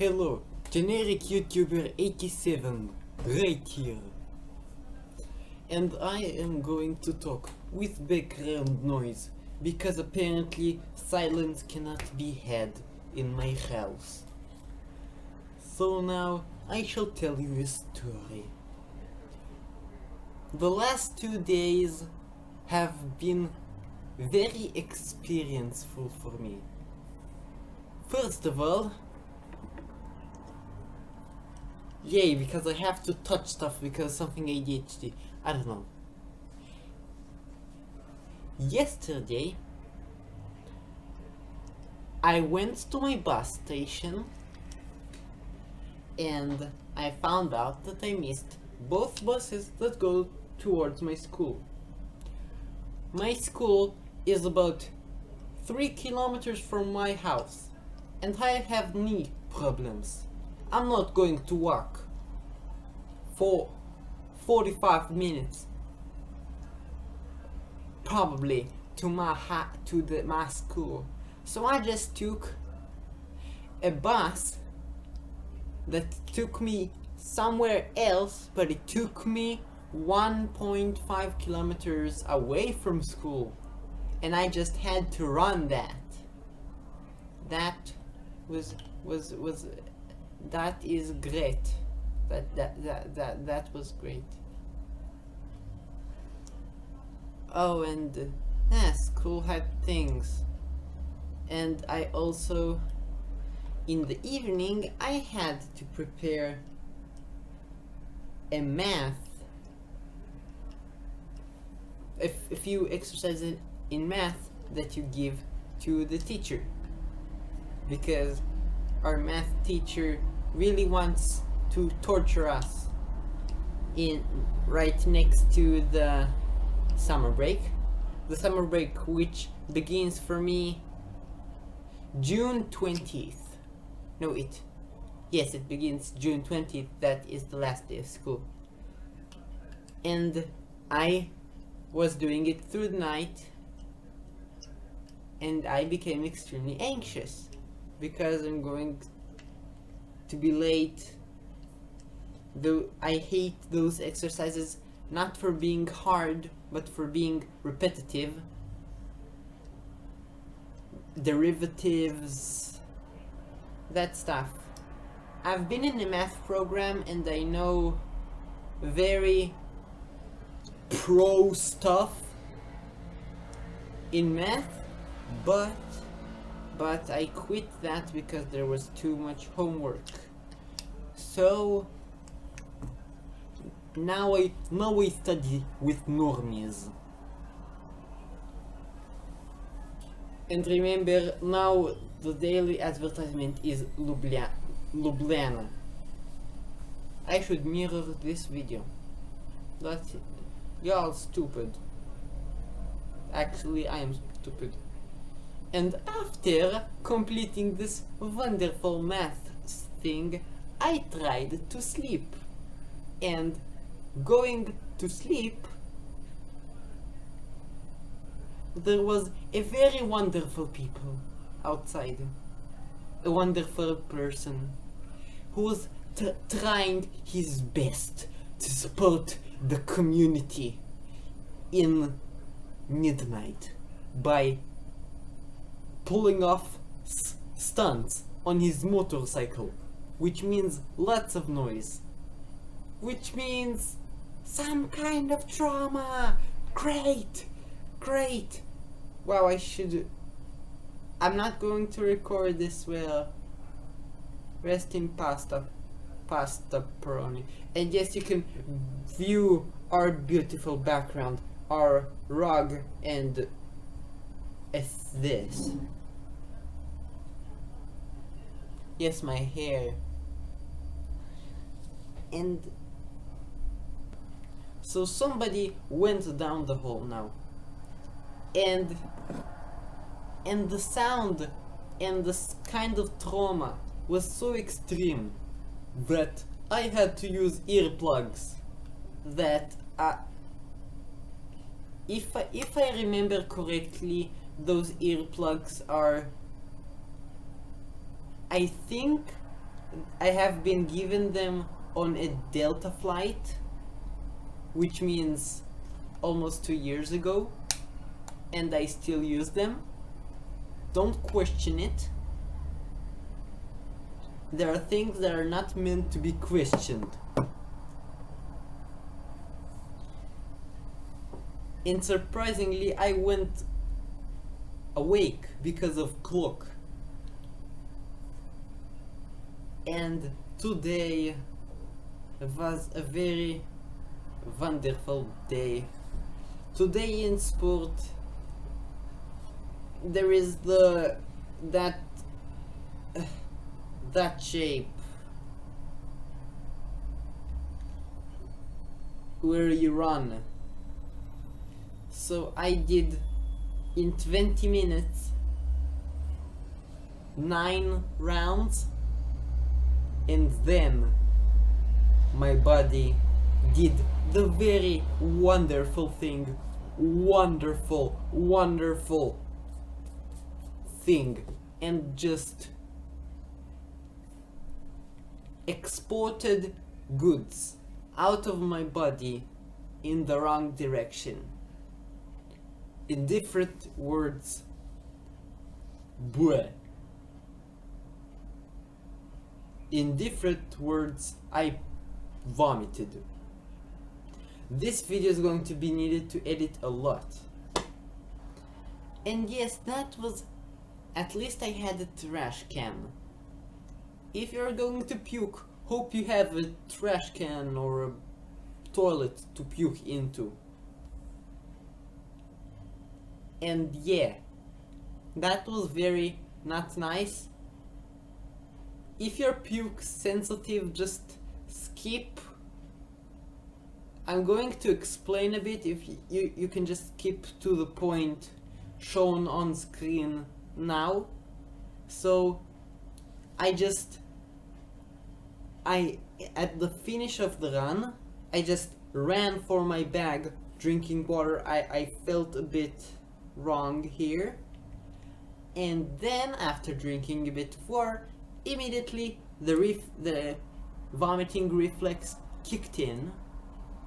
Hello, generic YouTuber 87 right here, and I am going to talk with background noise because apparently silence cannot be had in my house. So now I shall tell you a story. The last 2 days have been very experienceful for me. First of all, yay, because I have to touch stuff because something ADHD. I don't know. Yesterday, I went to my bus station and I found out that I missed both buses that go towards my school. My school is about 3 kilometers from my house and I have knee problems. I'm not going to walk for 45 minutes probably to my school. So I just took a bus that took me somewhere else, but it took me 1.5 kilometers away from school, and I just had to run that. That was that is great. That was great. Oh, and school had things. And I also, in the evening, I had to prepare a few exercises in math that you give to the teacher, because our math teacher really wants to torture us right next to the summer break. The summer break, which begins for me June 20th. Yes, it begins June 20th. That is the last day of school. And I was doing it through the night, and I became extremely anxious because I'm going to be late. Though I hate those exercises, not for being hard, but for being repetitive. Derivatives, that stuff. I've been in a math program and I know very pro stuff in math, but I quit that because there was too much homework. So now I study with normies. And remember, now the daily advertisement is Ljubljana. I should mirror this video. That's it. Y'all stupid. Actually, I am stupid. And after completing this wonderful math thing, I tried to sleep. And going to sleep, there was a very wonderful people outside. A wonderful person who was trying his best to support the community in midnight by pulling off stunts on his motorcycle, which means lots of noise, which means some kind of trauma. Great! Wow, I'm not going to record this well. Rest in pasta pepperoni. And yes, you can view our beautiful background, our rug, and this. Yes, my hair. And so somebody went down the hall now, and the sound and this kind of trauma was so extreme that I had to use earplugs that if I remember correctly, those earplugs are, I think, I have been given them on a Delta flight, which means almost 2 years ago, and I still use them. Don't question it. There are things that are not meant to be questioned. And surprisingly, I went awake because of clock. And today was a very wonderful day. Today in sport, there is that shape where you run. So I did in 20 minutes 9 rounds, and then my body did the very wonderful thing, wonderful thing, and just exported goods out of my body in the wrong direction. In different words, bleh. In different words, I vomited. This video is going to be needed to edit a lot. And yes, that was... At least I had a trash can. If you're going to puke, hope you have a trash can or a toilet to puke into. And yeah, that was very not nice. If you're puke sensitive, just skip. I'm going to explain a bit. If you can just skip to the point shown on screen now. So at the finish of the run, I just ran for my bag drinking water. I felt a bit wrong here, and then after drinking a bit of water, immediately the vomiting reflex kicked in,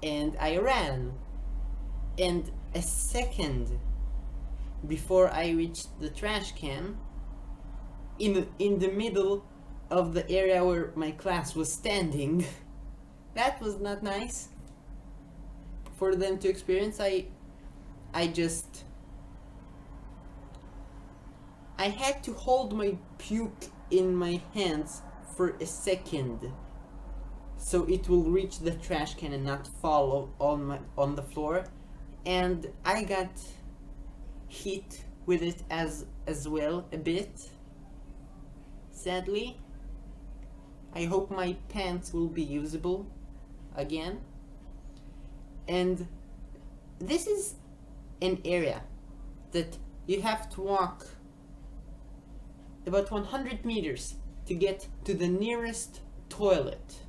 and I ran. And a second before I reached the trash can, in the middle of the area where my class was standing, that was not nice for them to experience. I had to hold my puke in my hands for a second so it will reach the trash can and not fall on the floor, and I got hit with it as well a bit, sadly. I hope my pants will be usable again. And this is an area that you have to walk about 100 meters to get to the nearest toilet.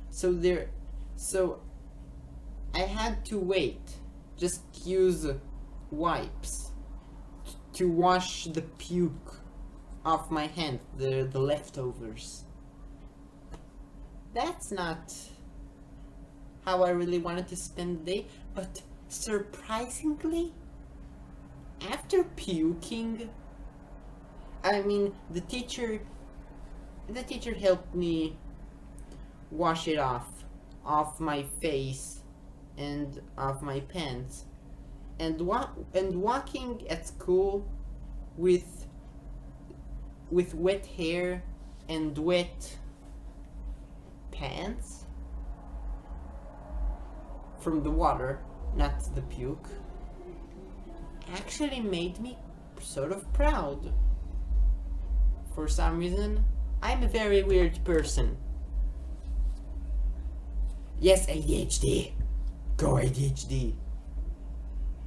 So I had to wait, just use wipes to wash the puke off my hand, the leftovers. That's not how I really wanted to spend the day, but surprisingly, after puking, I mean, the teacher helped me wash it off my face and off my pants, and walking at school with wet hair and wet pants from the water, not the puke, actually made me sort of proud. For some reason, I'm a very weird person. Yes, ADHD. Go ADHD.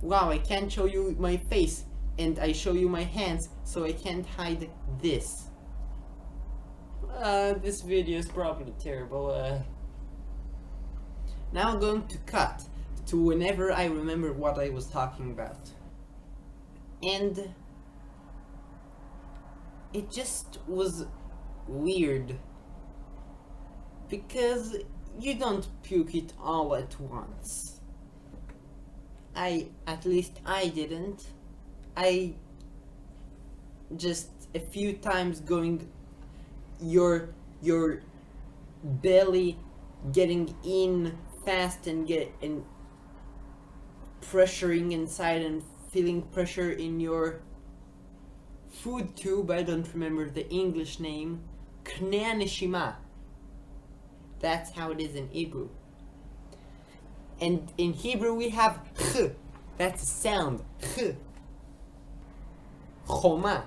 Wow, I can't show you my face, and I show you my hands, so I can't hide this. This video is probably terrible. Now I'm going to cut to whenever I remember what I was talking about. And it just was weird because you don't puke it all at once. At least I didn't. I just a few times going, your belly getting in fast and pressuring inside and feeling pressure in your food tube. I don't remember the English name. Knei neshima. That's how it is in Hebrew. And in Hebrew we have ch. That's a sound. Ch. Choma.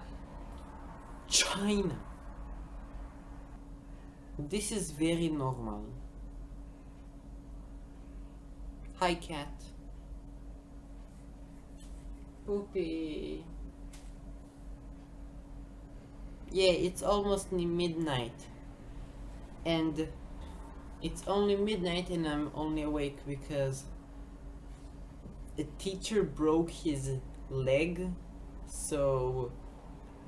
China. This is very normal. Hi, cat. Poopy. Yeah, it's almost midnight. And it's only midnight and I'm only awake because the teacher broke his leg. So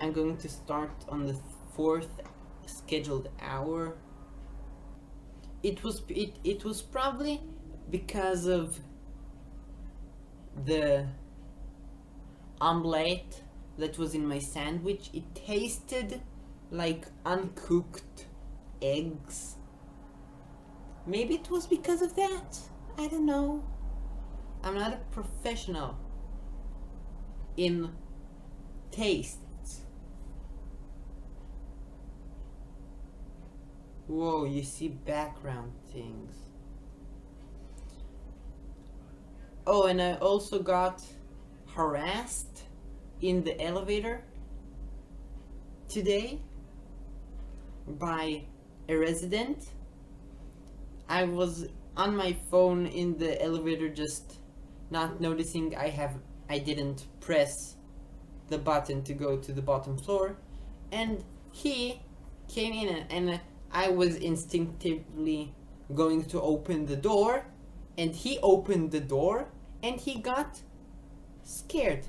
I'm going to start on the 4th scheduled hour. It was probably because of the omelette that was in my sandwich. It tasted like uncooked eggs. Maybe it was because of that. I don't know. I'm not a professional in tastes. Whoa, you see background things. Oh, and I also got harassed in the elevator today by a resident. I was on my phone in the elevator, just not noticing I didn't press the button to go to the bottom floor, and he came in and I was instinctively going to open the door, and he opened the door and he got scared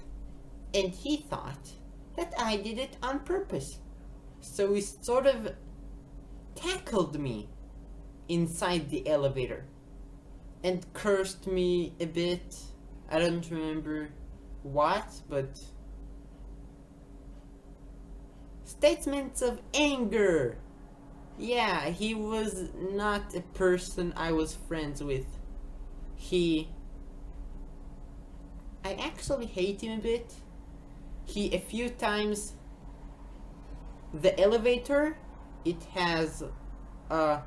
and he thought that I did it on purpose. So he sort of tackled me inside the elevator and cursed me a bit. I don't remember what, but statements of anger. Yeah, he was not a person I was friends with. I actually hate him a bit. A few times, the elevator, it has a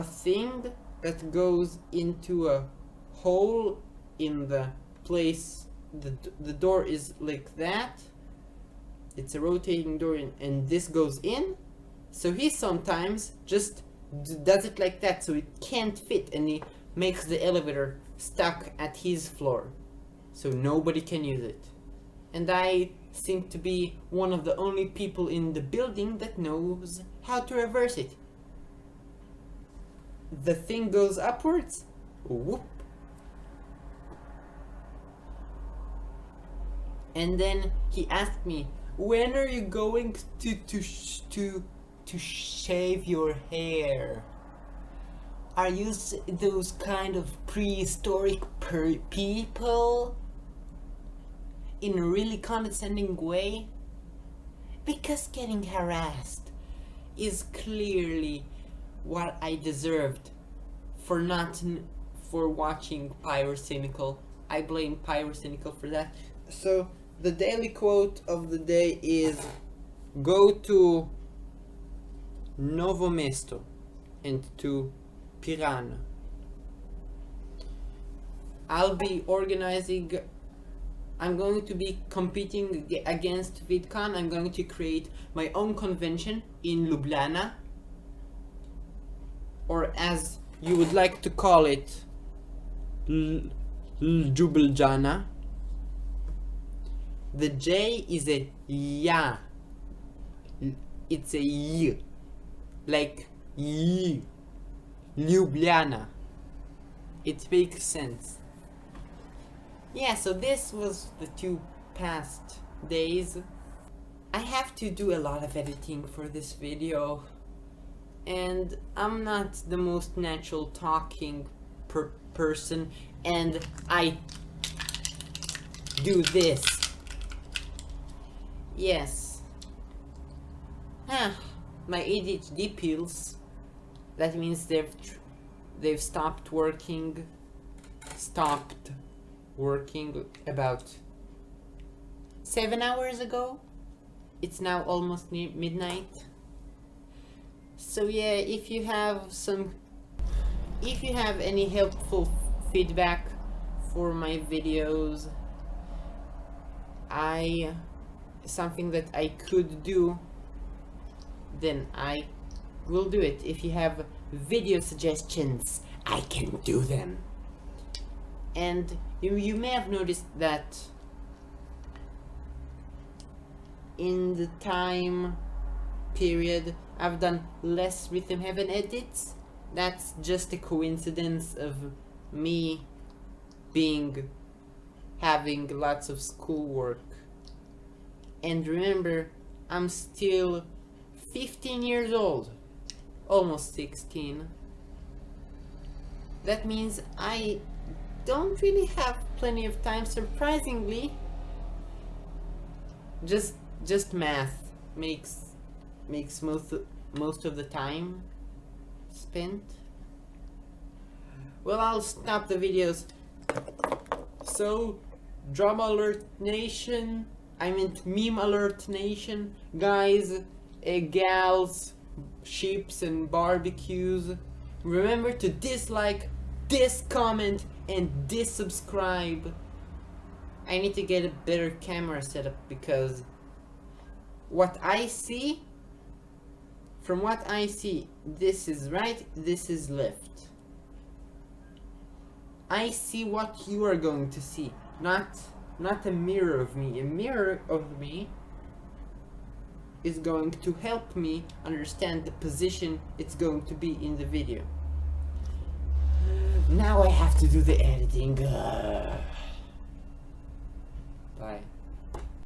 thing that goes into a hole in the place. The door is like that. It's a rotating door, and this goes in. So he sometimes just does it like that, so it can't fit, and he makes the elevator stuck at his floor, so nobody can use it. And I seem to be one of the only people in the building that knows how to reverse it. The thing goes upwards, whoop, and then he asked me, "When are you going to shave your hair? Are you those kind of prehistoric people?" In a really condescending way. Because getting harassed is clearly what I deserved for watching Pyrocynical. I blame Pyrocynical for that. So the daily quote of the day is, go to Novo Mesto and to Pirano. I'm going to be competing against VidCon. I'm going to create my own convention in Ljubljana, or as you would like to call it, Ljubljana. The J is a ya. It's a y, like y. Ljubljana. It makes sense. Yeah, so this was the 2 past days. I have to do a lot of editing for this video. and I'm not the most natural talking person, and I do this. Yes. My ADHD pills. That means they've stopped working about 7 hours ago. It's now almost midnight. So yeah, if you have any helpful feedback for my videos, something that I could do, then I will do it. If you have video suggestions, I can do them. And you may have noticed that in the time period I've done less Rhythm Heaven edits. That's just a coincidence of me having lots of schoolwork. And remember, I'm still 15 years old, almost 16. That means I don't really have plenty of time, surprisingly. Just math makes most of the time spent. Well, I'll stop the videos. So, Drama Alert Nation, I meant Meme Alert Nation, guys, gals, sheeps and barbecues, remember to dislike, comment, and subscribe. I need to get a better camera setup because from what I see, this is right, this is left. I see what you are going to see, not a mirror of me. A mirror of me is going to help me understand the position it's going to be in the video. Now I have to do the editing. Bye.